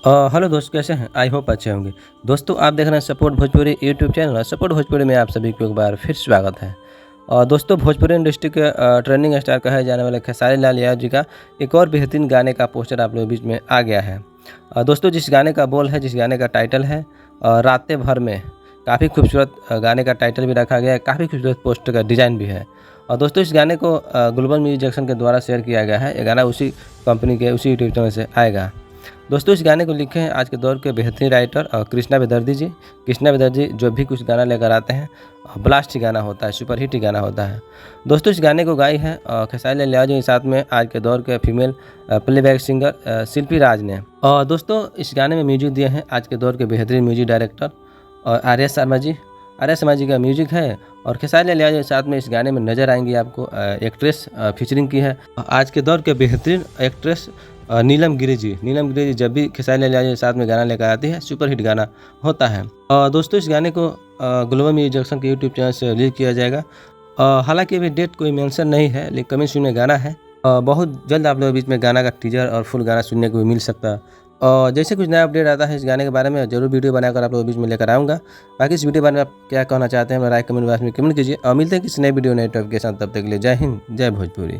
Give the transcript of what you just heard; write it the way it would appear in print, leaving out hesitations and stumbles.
Hello दोस्त, कैसे हैं? आई होप अच्छे होंगे। दोस्तों, आप देख रहे हैं सपोर्ट भोजपुरी यूट्यूब चैनल और सपोर्ट भोजपुरी में आप सभी को एक बार फिर स्वागत है। दोस्तों, भोजपुरी इंडस्ट्री के ट्रेंडिंग स्टार कहे जाने वाले खेसारी लाल यादव जी का एक और बेहतरीन गाने का पोस्टर आप लोगों के बीच में आ गया है। दोस्तों, जिस गाने का बोल है, जिस गाने का टाइटल है रातें भर में, काफ़ी खूबसूरत गाने का टाइटल भी रखा गया है, काफ़ी खूबसूरत पोस्टर का डिज़ाइन भी है। और दोस्तों, इस गाने को ग्लोबल म्यूजिक जंक्शन के द्वारा शेयर किया गया है। ये गाना उसी कंपनी के उसी यूट्यूब चैनल से आएगा। दोस्तों, इस गाने को लिखे हैं आज के दौर के बेहतरीन राइटर कृष्णा बेदर्जी जी। कृष्णा बेदर्जी जो भी कुछ गाना लेकर आते हैं ब्लास्ट ही गाना होता है, सुपर हिट ही गाना होता है। दोस्तों, इस गाने को गाई है खेसारी लाल यादव जी के साथ में आज के दौर के फीमेल प्लेबैक सिंगर शिल्पी राज ने। और दोस्तों, इस गाने में म्यूजिक दिए हैं आज के दौर के बेहतरीन music director R S Sharma ji. R S Sharma ji का म्यूजिक है और खेसारी लाल यादव के साथ में इस गाने में नजर आएंगी आपको एक्ट्रेस फीचरिंग की है आज के दौर के बेहतरीन एक्ट्रेस नीलम गिरी जी। नीलम गिरी जी जब भी खेसारी लाल यादव के साथ में गाना लेकर आती है सुपर हिट गाना होता है। दोस्तों, इस गाने को ग्लोबल म्यूजिक जंक्शन के यूट्यूब चैनल से रिलीज किया जाएगा। हालांकि अभी डेट कोई मेंशन नहीं है, लेकिन कमिंग सून में गाना है। बहुत जल्द आप लोगों के बीच में गाना का टीजर और फुल गाना सुनने को भी मिल सकता है। और जैसे कुछ नया अपडेट आता है इस गाने के बारे में जरूर वीडियो बनाकर आप लोगों के बीच में लेकर आऊँगा। बाकी इस वीडियो के बारे में आप क्या कहना चाहते हैं, मेरा राय कमेंट बॉक्स में कमेंट कीजिए और मिलते हैं किसी नए वीडियो नए टॉपिक के साथ। तब तक के लिए जय हिंद, जय भोजपुरी।